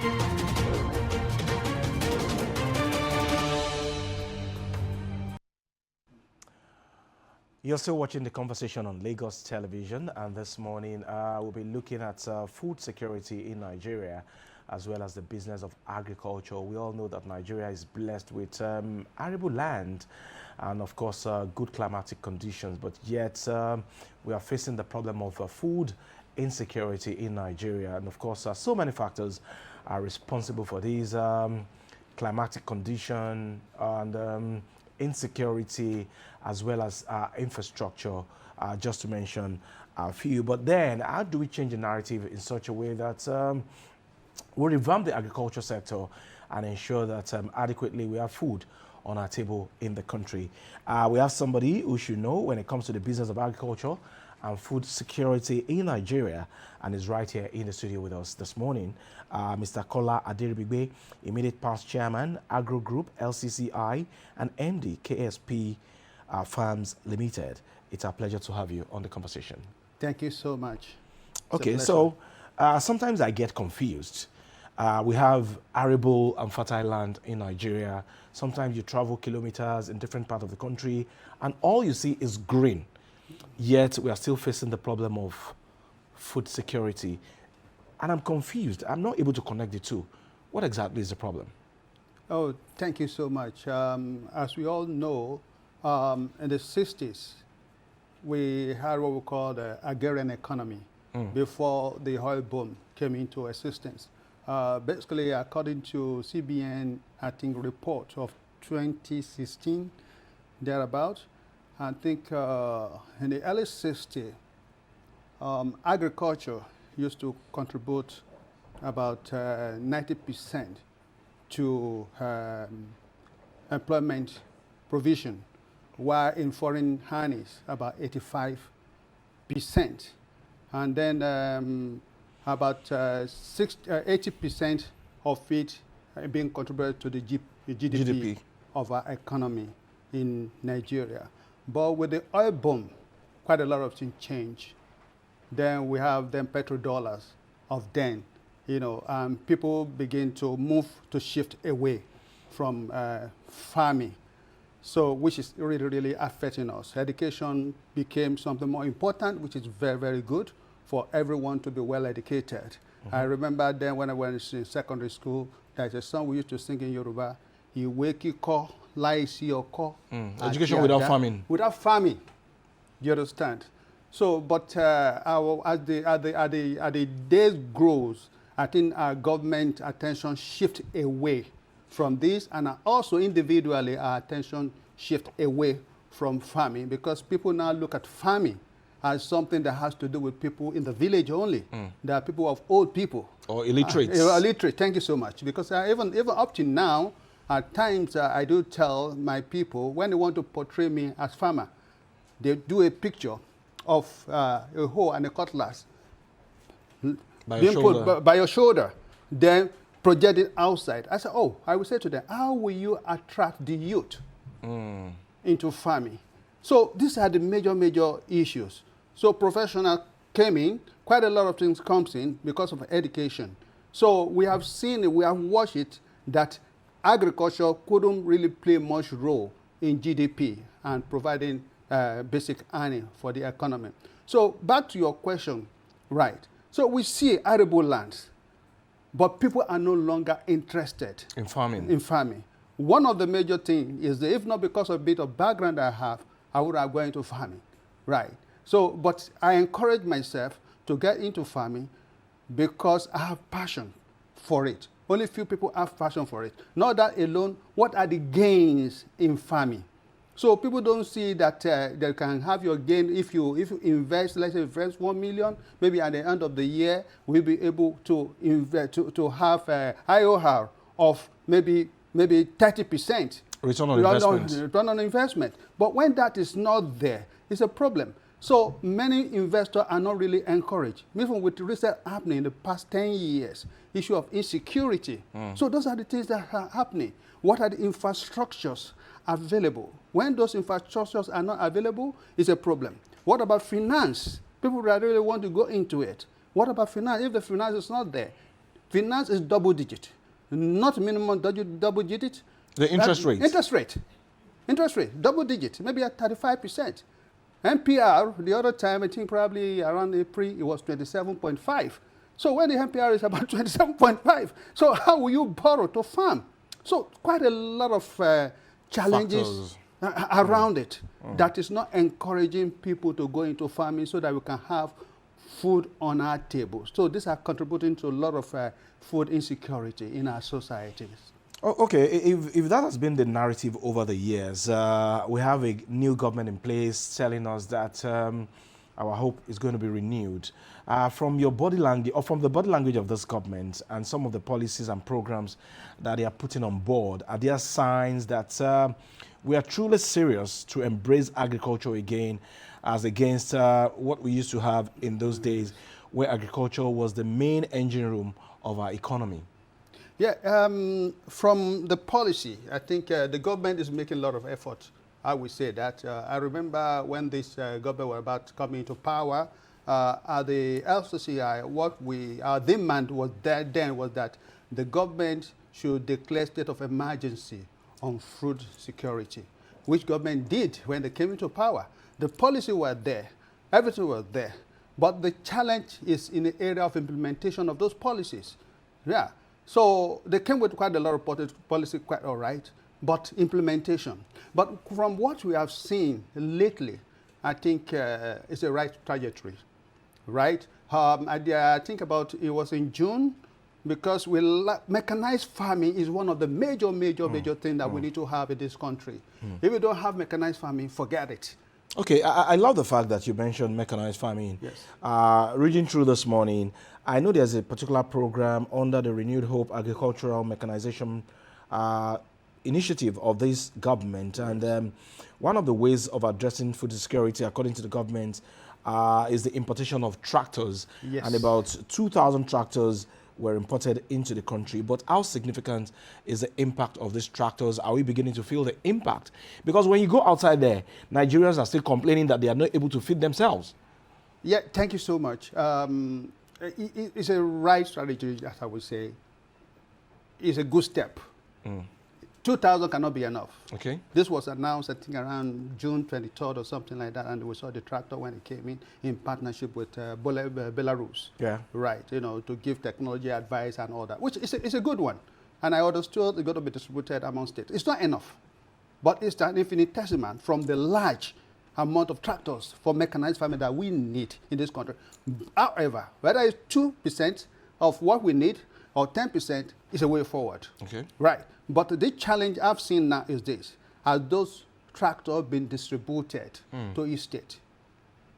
You're still watching the conversation on Lagos television, and this morning we'll be looking at food security in Nigeria, as well as the business of agriculture. We all know that Nigeria is blessed with arable land and, of course, good climatic conditions, but yet we are facing the problem of food insecurity in Nigeria. And, of course, so many factors are responsible for these climatic condition and insecurity, as well as infrastructure, just to mention a few. But then, how do we change the narrative in such a way that we revamp the agriculture sector and ensure that adequately we have food on our table in the country? We have somebody who should know when it comes to the business of agriculture and food security in Nigeria, and is right here in the studio with us this morning. Mr. Kola Aderibigbe, immediate past chairman, Agro Group, LCCI, and MD, KSP Farms Limited. It's a pleasure to have you on the conversation. Thank you so much. Okay, so sometimes I get confused. We have arable and fertile land in Nigeria. Sometimes you travel kilometers in different parts of the country, and all you see is green. Yet we are still facing the problem of food security. And I'm confused. I'm not able to connect the two. What exactly is the problem? Oh, thank you so much. As we all know, in the 60s, we had what we call the agrarian economy before the oil boom came into existence. Basically, according to CBN, I think, report of 2016, thereabout, I think in the early 60s, agriculture used to contribute about 90% to employment provision, while in foreign earnings, about 85%. And then about 80% of it being contributed to the GDP of our economy in Nigeria. But with the oil boom, quite a lot of things change. Then we have them petrodollars of then, people begin to shift away from farming. So, which is really, really affecting us. Education became something more important, which is very, very good for everyone to be well educated. I remember then when I was in secondary school, there's a song we used to sing in Yoruba, Iweki ko, laisi oko. Education without farming. Without farming, you understand? So, but as the days grows, I think our government attention shift away from this, and also individually our attention shift away from farming, because people now look at farming as something that has to do with people in the village only. There are people of old people. Or illiterates. Illiterate, thank you so much. Because even up to now, at times I do tell my people, when they want to portray me as farmer, they do a picture of a hoe and a cutlass being put by your shoulder, then project it outside. I said, I will say to them, how will you attract the youth into farming? So these are the major issues. So professional came in, quite a lot of things comes in because of education. So we have seen it, we have watched it, that agriculture couldn't really play much role in GDP and providing basic earning for the economy. So back to your question, right. So we see arable lands, but people are no longer interested in farming. One of the major things is that if not because of a bit of background I have, I would have gone into farming, right? So, but I encourage myself to get into farming because I have passion for it. Only few people have passion for it. Not that alone, what are the gains in farming? So people don't see that they can have your gain if you invest, let's say invest 1 million, maybe at the end of the year, we'll be able to invest, to have a IOR of maybe 30%. Return on investment. Return on investment. But when that is not there, it's a problem. So many investors are not really encouraged. Even with research happening in the past 10 years, issue of insecurity. So those are the things that are happening. What are the infrastructures available? When those infrastructures are not available, it's a problem. What about finance? People really want to go into it. What about finance? If the finance is not there, Finance is double digit, not minimum double digit. The interest rate. Interest rate, double digit, maybe at 35%. NPR, the other time, I think probably around April, it was 27.5. So when the NPR is about 27.5, so how will you borrow to farm? So quite a lot of challenges around it that is not encouraging people to go into farming so that we can have food on our tables. So these are contributing to a lot of food insecurity in our societies. Oh, okay, if that has been the narrative over the years, we have a new government in place telling us that our hope is going to be renewed. From your body language, or from the body language of this government and some of the policies and programs that they are putting on board, are there signs that we are truly serious to embrace agriculture again, as against what we used to have in those days, where agriculture was the main engine room of our economy? Yeah, from the policy, I think the government is making a lot of effort. I would say that. I remember when this government were about to come into power, at the LCCI, our demand was then was that the government should declare state of emergency on food security, which government did when they came into power. The policy was there, everything was there, but the challenge is in the area of implementation of those policies. Yeah. So they came with quite a lot of policy, quite all right, but implementation. But from what we have seen lately, I think it's the right trajectory, right? I think about it was in June, because mechanized farming is one of the major things that we need to have in this country. If we don't have mechanized farming, forget it. Okay, I love the fact that you mentioned mechanized farming. Yes. Reading through this morning, I know there's a particular program under the Renewed Hope Agricultural Mechanization initiative of this government. And one of the ways of addressing food security, according to the government, is the importation of tractors. Yes. And about 2,000 tractors were imported into the country. But how significant is the impact of these tractors? Are we beginning to feel the impact? Because when you go outside there, Nigerians are still complaining that they are not able to feed themselves. Yeah, thank you so much. It's a right strategy, as I would say. It's a good step. 2,000 cannot be enough. Okay. This was announced, I think, around June 23rd or something like that, and we saw the tractor when it came in partnership with Belarus. Yeah. Right, you know, to give technology advice and all that, which is a good one. And I understood it's going to be distributed among states. It's not enough, but it's an infinitesimal from the large amount of tractors for mechanized farming that we need in this country. However, whether it's 2% of what we need or 10% is a way forward. Okay. Right. But the challenge I've seen now is this. Have those tractors been distributed to each state?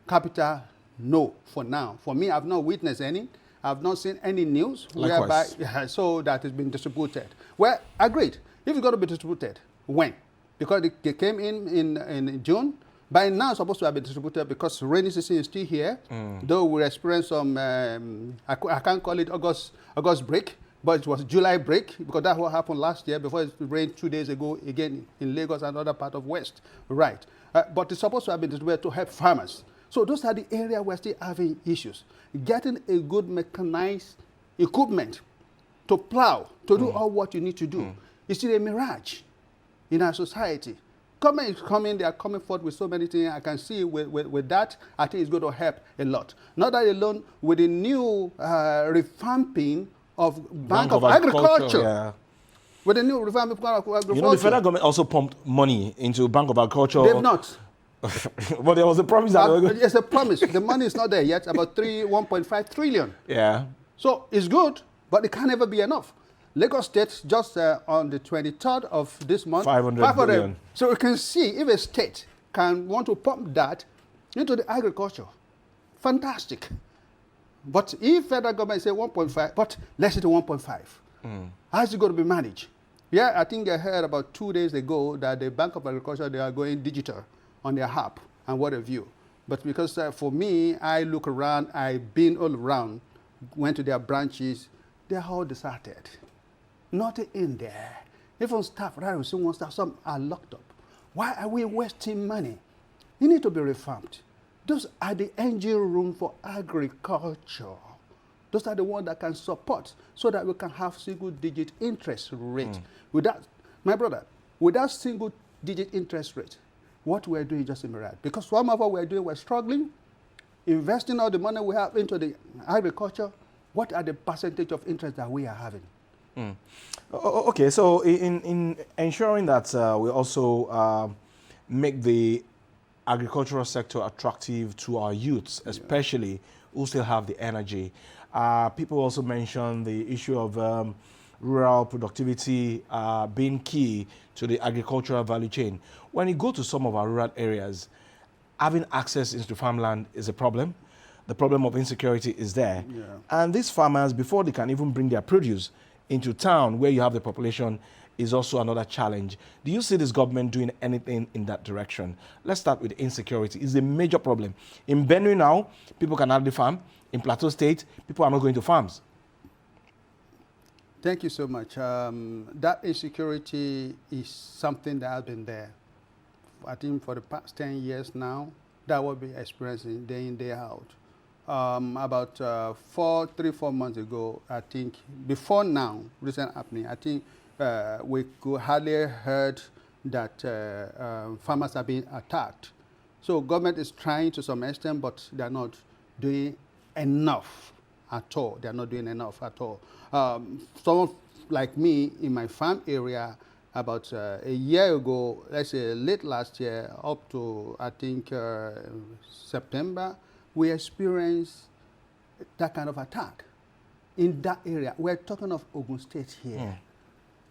Capital, no, for now. For me, I've not witnessed any. I've not seen any news whereby so that it's been distributed. Well, agreed. If it's going to be distributed, when? Because they came in June. By now, it's supposed to have been distributed because rainy season is still here. Though we experienced some, I can't call it August break, but it was July break, because that's what happened last year before it rained 2 days ago again in Lagos and other part of West. Right. But it's supposed to have been distributed to help farmers. So those are the areas we're still having issues. Getting a good mechanized equipment to plow, to do all what you need to do, is still a mirage in our society. Government is coming, they are coming forward with so many things. I can see with that, I think it's going to help a lot. Not that alone, with the new revamping of Bank of Agriculture. Yeah. With the new revamping of Bank of Agriculture. You know, the federal government also pumped money into Bank of Agriculture. They've not. But there was a promise. Yes, a promise. The money is not there yet, about 1.5 trillion. Yeah. So it's good, but it can never be enough. Lagos State, just on the 23rd of this month, 500 billion. So you can see if a state can want to pump that into the agriculture, fantastic. But if federal government say 1.5, but let's say 1.5, how is it going to be managed? Yeah, I think I heard about 2 days ago that the Bank of Agriculture, they are going digital on their app and what have you. But because for me, I look around, I've been all around, went to their branches, they're all deserted. Nothing in there. Even staff, rather someone staff, some are locked up. Why are we wasting money? You need to be reformed. Those are the engine room for agriculture. Those are the ones that can support so that we can have single-digit interest rate. Without, my brother, without single-digit interest rate, what we're doing is just immoral. Because some of what we're doing, we're struggling, investing all the money we have into the agriculture. What are the percentage of interest that we are having? Okay, so in ensuring that we also make the agricultural sector attractive to our youths, especially who still have the energy. People also mention the issue of rural productivity being key to the agricultural value chain. When you go to some of our rural areas, having access into farmland is a problem. The problem of insecurity is there. Yeah. And these farmers, before they can even bring their produce into town where you have the population, is also another challenge. Do you see this government doing anything in that direction? Let's start with insecurity. It's a major problem. In Benue now, people can hardly farm. In Plateau State, people are not going to farms. Thank you so much. That insecurity is something that has been there. I think for the past 10 years now, that will be experiencing day in, day out. About 3-4 months ago, I think, before now, recent happening, I think we could hardly heard that farmers are being attacked. So government is trying to some extent, but they're not doing enough at all. They're not doing enough at all. Someone like me in my farm area, about a year ago, let's say late last year, up to I think September, we experienced that kind of attack in that area. We're talking of Ogun State here.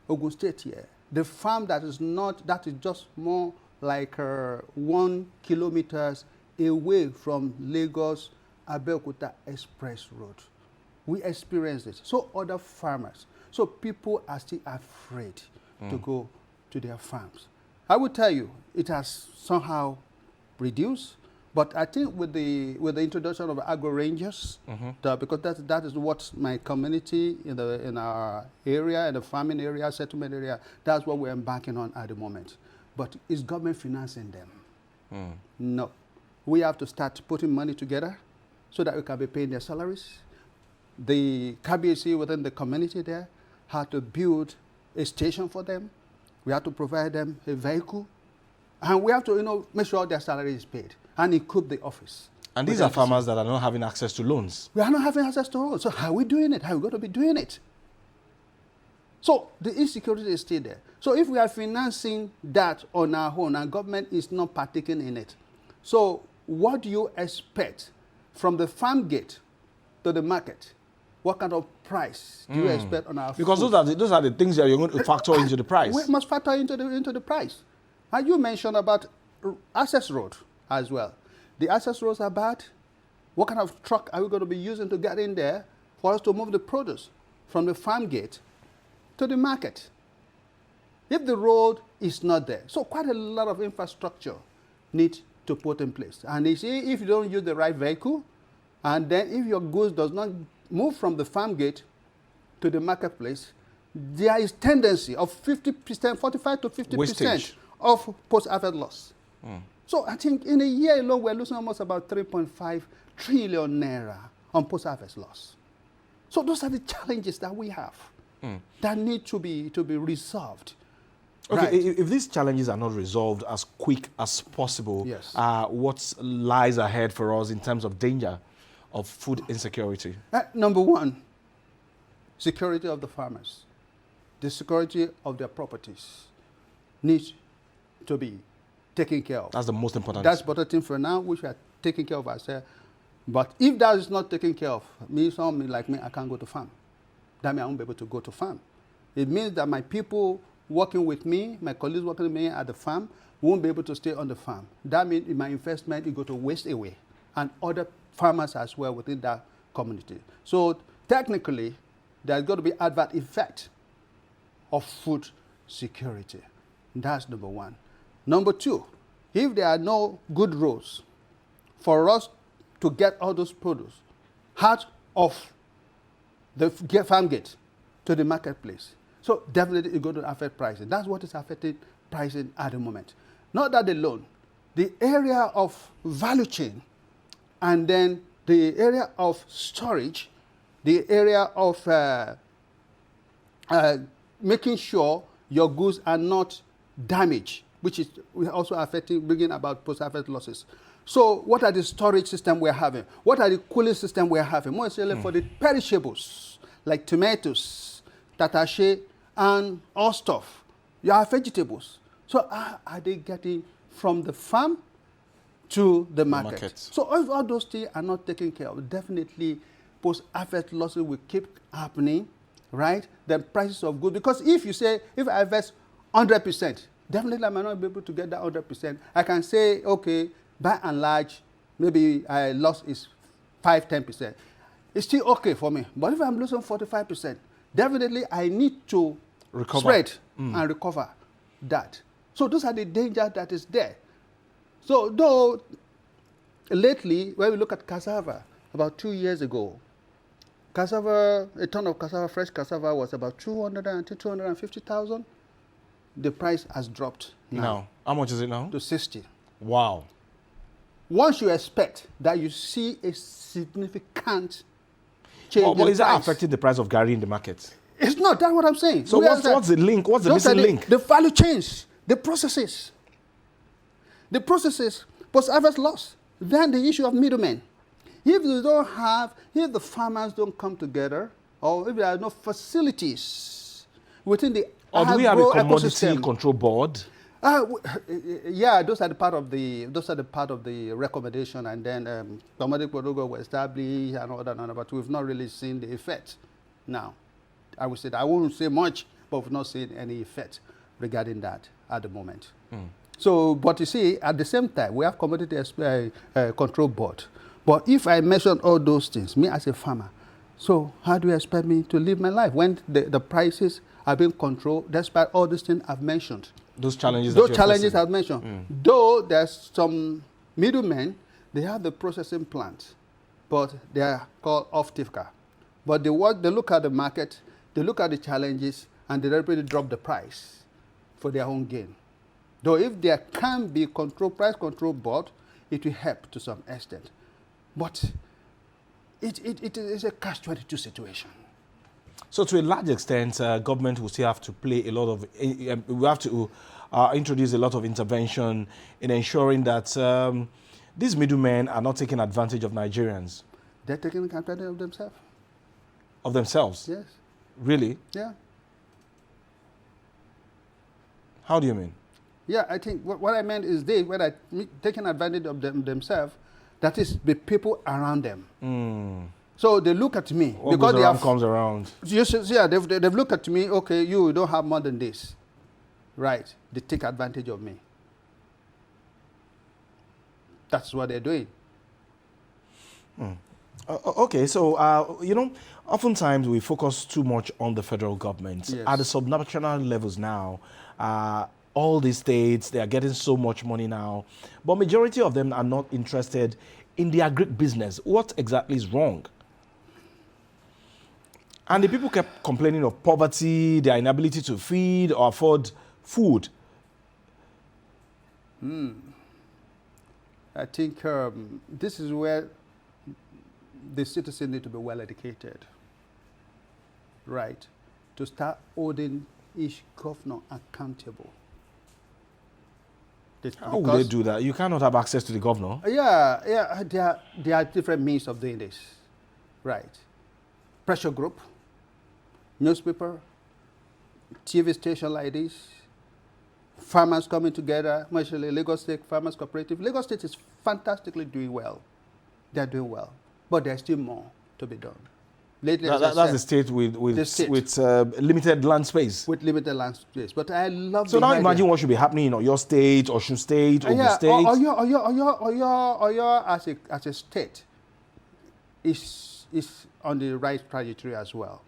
Ogun State here. The farm that is just more like 1 kilometer away from Lagos Abeokuta Express Road. We experienced it. So other farmers. So people are still afraid to go to their farms. I will tell you, it has somehow reduced, but I think with the introduction of agro rangers, because that is what my community in our area, in the farming area, settlement area, that's what we're embarking on at the moment. But is government financing them? No. We have to start putting money together so that we can be paying their salaries. The KBC within the community there had to build a station for them. We have to provide them a vehicle. And we have to, make sure their salary is paid and equip the office. And these are farmers that are not having access to loans. We are not having access to loans. So how are we doing it? How are we going to be doing it? So the insecurity is still there. So if we are financing that on our own and government is not partaking in it, so what do you expect from the farm gate to the market? What kind of price do you expect on our Because food? those are the things that you're going to factor into the price. We must factor into the price. And you mentioned about access road as well. The access roads are bad. What kind of truck are we going to be using to get in there for us to move the produce from the farm gate to the market? If the road is not there, so quite a lot of infrastructure needs to put in place. And you see, if you don't use the right vehicle, and then if your goods does not move from the farm gate to the marketplace, there is tendency of 50%, 45 to 50% wastage of post-harvest loss. So I think in a year alone, we're losing almost about 3.5 trillion naira on post-harvest loss. So those are the challenges that we have that need to be resolved. Okay, Right. if these challenges are not resolved as quick as possible, Yes. what lies ahead for us in terms of danger of food insecurity? Number one, security of the farmers. The security of their properties needs to be taken care of. That's the most important. That's better thing for now, which we are taking care of ourselves. But if that is not taken care of, someone like me, I can't go to farm. That means I won't be able to go to farm. It means that my people working with me, my colleagues working with me at the farm, won't be able to stay on the farm. That means my investment will go to waste away. And other farmers as well within that community. So technically, there's going to be adverse effect of food security. That's number one. Number two, if there are no good roads for us to get all those produce out of the farm gate to the marketplace, so definitely it's going to affect pricing. That's what is affecting pricing at the moment. Not that alone. The area of value chain and then the area of storage the area of making sure your goods are not damaged, which is also affecting, bringing about post-harvest losses. So what are the storage system we're having? What are the cooling system we're having? More especially for the perishables, like tomatoes, tatache, and all stuff. You have vegetables. So are they getting from the farm to the market? So if all those things are not taken care of, definitely post-harvest losses will keep happening, right? The prices of goods, because if you say, if I invest 100%, definitely I might not be able to get that 100%. I can say, okay, by and large, maybe I lost is 5–10%. It's still okay for me. But if I'm losing 45%, definitely I need to spread and recover that. So those are the dangers that is there. So though lately, when we look at cassava, about 2 years ago, cassava, a ton of cassava, fresh cassava was about 250,000. The price has dropped now. How much is it now? To 60. Wow. Once you expect that you see a significant change in is that price, affecting the price of Gary in the market? it's not. That's what I'm saying. So what's the link? What's the missing link? The value chains, the processes. The processes, post-harvest loss. Then the issue of middlemen. If you don't have, if the farmers don't come together, or if there are no facilities within the or do we have a commodity ecosystem, control board? Yeah, those are the part of the recommendation, and then commodity protocol were established and all that, but we've not really seen the effect. Now, I would say that I won't say much, but we've not seen any effect regarding that at the moment. So, but you see, at the same time, we have commodity control board. But if I mention all those things, me as a farmer, so how do you expect me to live my life when the prices are being controlled despite all these things I've mentioned? Those challenges. I've mentioned. Though there's some middlemen, they have the processing plant, but they are called off-taker. But they look at the market, they look at the challenges, and they deliberately drop the price for their own gain. Though if there can be price control board, it will help to some extent. But it is a catch-22 situation. So to a large extent, government will still have to play a lot of, we have to introduce a lot of intervention in ensuring that these middlemen are not taking advantage of Nigerians. They're taking advantage of themselves. Of themselves? Yes. Really? Yeah. How do you mean? Yeah, I think what I meant is when I taking advantage of themselves, that is the people around them. So they look at me what because goes around comes around. Yeah, they've looked at me. Okay, you don't have more than this, right? They take advantage of me. That's what they're doing. Okay, so oftentimes we focus too much on the federal government. Yes. At the subnational levels now, all these states, they are getting so much money now, but majority of them are not interested in the agribusiness. What exactly is wrong? And the people kept complaining of poverty, their inability to feed or afford food. I think this is where the citizens need to be well educated, right? To start holding each governor accountable. How will they do that? You cannot have access to the governor. Yeah, there are different means of doing this, right? Pressure group, newspaper, TV station like this, farmers coming together, especially Lagos State Farmers Cooperative. Lagos State is fantastically doing well. They're doing well, but there's still more to be done. Lately, that's the state with limited land space. With limited land space, but I love. So now imagine what should be happening in your state, Osun State, Ogun State. Or your as a state is on the right trajectory as well,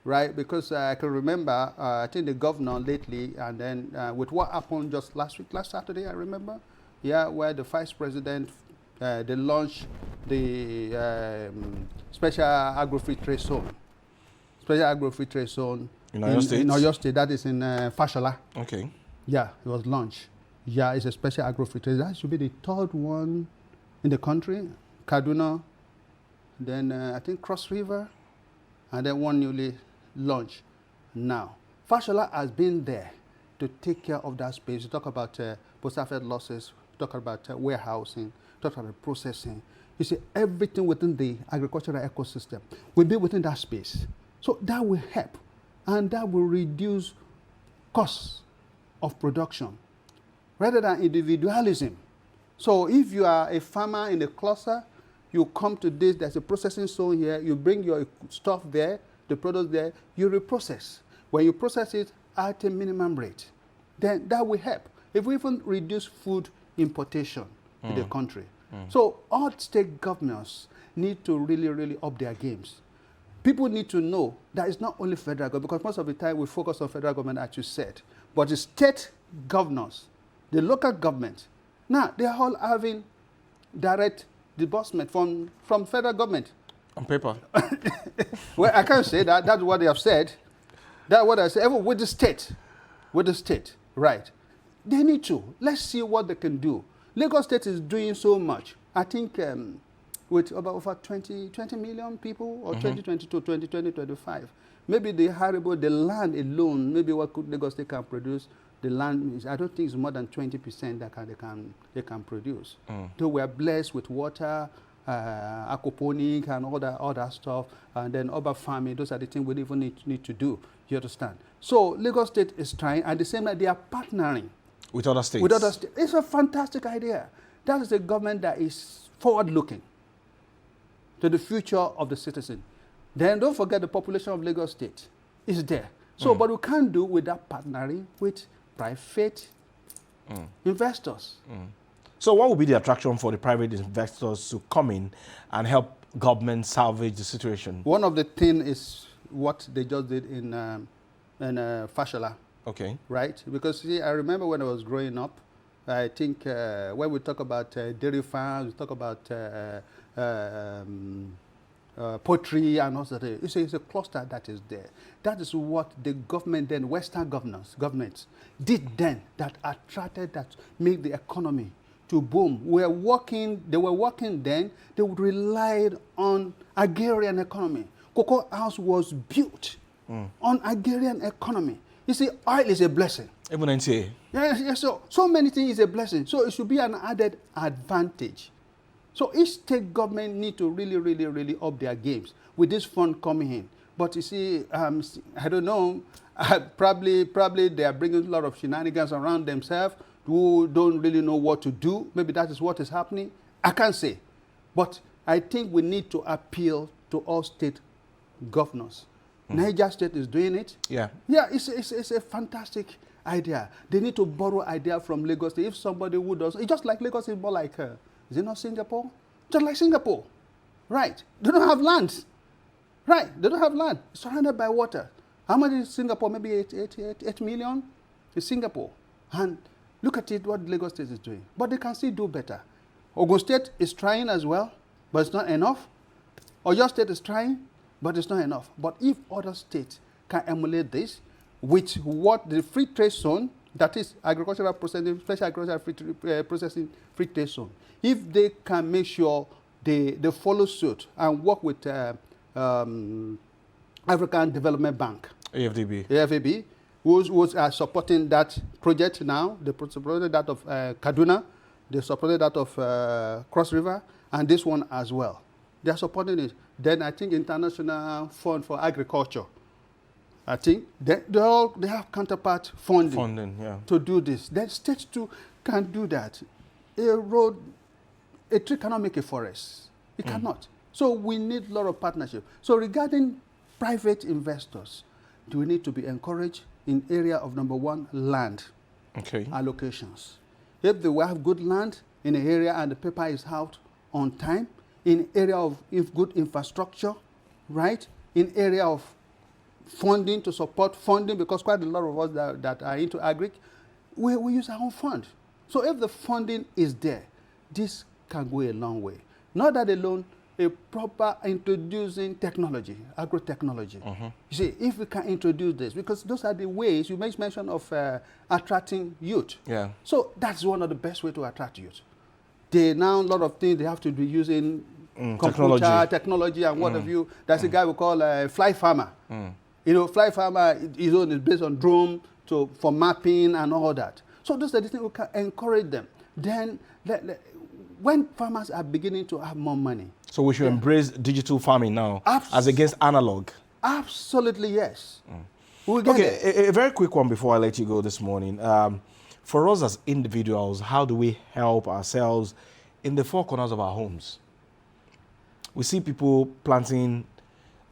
right? Because I can remember, I think the governor lately, and then with what happened just last Saturday, I remember, where the vice president. They launched the special agro-free trade zone. Special agro-free trade zone in Oyo State. In Oyo State, that is in Fashola. Okay. Yeah, it was launched. Yeah, it's a special agro-free trade. That should be the third one in the country. Kaduna, then I think Cross River, and then one newly launched now. Fashola has been there to take care of that space. You talk about post-harvest losses, talk about warehousing, talk about processing. You see, everything within the agricultural ecosystem will be within that space. So that will help, and that will reduce costs of production rather than individualism. So if you are a farmer in a cluster, you come to this, there's a processing zone here, you bring your stuff there, the products there, you reprocess. When you process it at a minimum rate, then that will help. If we even reduce food importation to the country. So all state governors need to really, really up their games. People need to know that it's not only federal government, because most of the time we focus on federal government, as you said, but the state governors, the local government, now they are all having direct disbursement from federal government. On paper. Well, I can't say that. That's what they have said. That's what I say. Even with the state, right? They need to. Let's see what they can do. Lagos State is doing so much. I think with about over 20 million people, or 2022, 2025. Maybe the land alone, maybe what Lagos State can produce, the land is, I don't think it's more than 20% that they can produce. Though we are blessed with water, aquaponic and all that stuff, and then urban farming, those are the things we even need to do. You understand? So Lagos State is trying, and at the same time they are partnering with other states. It's a fantastic idea. That is a government that is forward-looking to the future of the citizen. Then don't forget the population of Lagos State is there. So, but we can't do without partnering with private investors. So what would be the attraction for the private investors to come in and help government salvage the situation? One of the things is what they just did in Fashola. Okay. Right? Because see, I remember when I was growing up, I think when we talk about dairy farms, we talk about poultry and also it's a cluster that is there. That is what the government then, Western governments did then, that attracted, that made the economy to boom. They were working then, they would rely on agrarian economy. Cocoa House was built on agrarian economy. You see, oil is a blessing. Even NCA. Yes, so many things is a blessing. So it should be an added advantage. So each state government need to really, really, really up their games with this fund coming in. But you see, I don't know, probably they are bringing a lot of shenanigans around themselves who don't really know what to do. Maybe that is what is happening. I can't say. But I think we need to appeal to all state governors. Niger State is doing it. Yeah, it's a fantastic idea. They need to borrow idea from Lagos State. If somebody who does, it's just like Lagos is more like, is it not Singapore? Just like Singapore, right? They don't have land, right? They don't have land, surrounded by water. How much is Singapore? Maybe 8 million is Singapore. And look at it, what Lagos State is doing. But they can still do better. Ogun State is trying as well, but it's not enough. Oyo State is trying, but it's not enough. But if other states can emulate this with what the free trade zone, that is agricultural processing, special agricultural processing free trade zone, if they can make sure they follow suit and work with African Development Bank, AFDB, who are supporting that project now. They supported that of Kaduna, they supported that of Cross River, and this one as well. They are supporting it. Then I think International Fund for Agriculture, I think they have counterpart funding to do this. Then states too can do that. A tree cannot make a forest. It cannot. So we need a lot of partnership. So regarding private investors, do we need to be encouraged in area of number one, land allocations. If they have good land in an area and the paper is out on time, in area of good infrastructure, right? In area of funding, to support funding, because quite a lot of us that are into agri, we use our own fund. So if the funding is there, this can go a long way. Not that alone, a proper introducing technology, agro-technology. You see, if we can introduce this, because those are the ways, you made mention of attracting youth. Yeah. So that's one of the best way to attract youth. They now, a lot of things they have to be using computer, technology, and what have you. That's a guy we call a fly farmer. You know, fly farmer, his own is based on drone for mapping and all that. So those are the things we can encourage them. Then, when farmers are beginning to have more money. So we should embrace digital farming now as against analog. Absolutely, yes. We'll get a very quick one before I let you go this morning. For us as individuals, how do we help ourselves in the four corners of our homes? We see people planting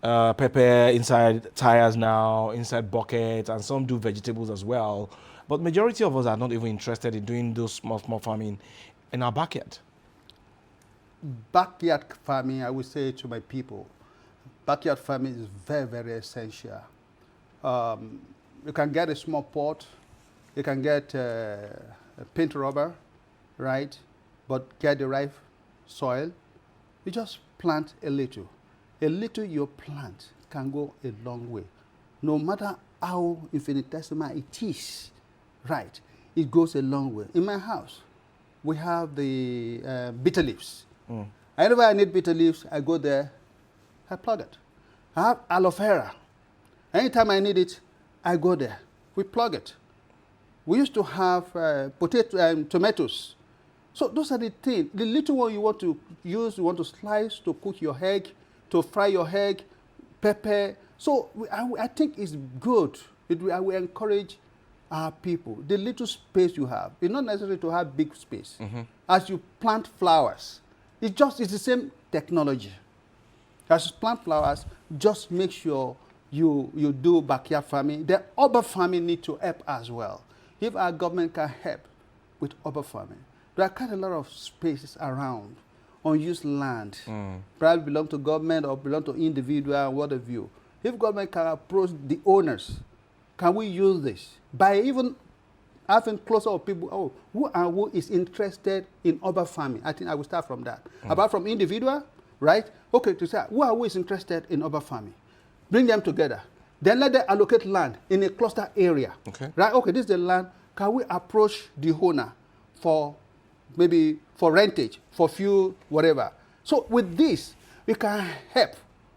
pepper inside tires now, inside buckets, and some do vegetables as well. But majority of us are not even interested in doing those small farming in our backyard. Backyard farming, I would say to my people, backyard farming is very, very essential. You can get a small pot, you can get a paint rubber, right? But get the right soil. You just plant a little. A little you plant can go a long way. No matter how infinitesimal it is, right? It goes a long way. In my house, we have the bitter leaves. Whenever I need bitter leaves, I go there, I plug it. I have aloe vera. Anytime I need it, I go there. We plug it. We used to have tomatoes. So those are the things. The little one you want to use, you want to slice to cook your egg, to fry your egg, pepper. So I think it's good. I will encourage our people. The little space you have, it's not necessary to have big space. As you plant flowers, it's the same technology. As you plant flowers, just make sure you do backyard farming. The urban farming need to help as well. If our government can help with urban farming, there are quite a lot of spaces around, unused land, probably belong to government or belong to individual, what have you. If government can approach the owners, can we use this? By even having closer of people, who is interested in urban farming? I think I will start from that. Apart from individual, right? Okay, to say, who is interested in urban farming? Bring them together. Then let them allocate land in a cluster area. Okay. Right? Okay, this is the land. Can we approach the owner for maybe for rentage, for fuel, whatever? So with this, we can help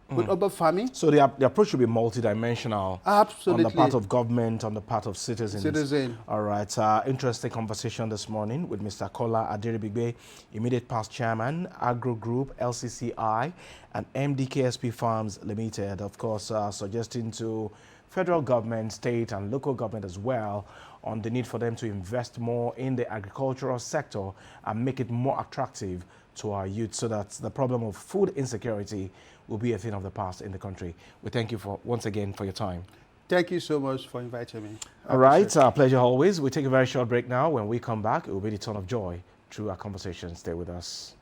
with urban farming. So the approach should be multidimensional. Absolutely. On the part of government, on the part of citizens. All right. Interesting conversation this morning with Mr. Kola Agribusiness, immediate past chairman, Agro Group, LCCI, and MDKSP Farms Limited. Of course, suggesting to federal government, state, and local government as well on the need for them to invest more in the agricultural sector and make it more attractive to our youth so that the problem of food insecurity will be a thing of the past in the country. We thank you once again for your time. Thank you so much for inviting me. All right, our pleasure always. We take a very short break now. When we come back, it will be the turn of Joy through our conversation. Stay with us.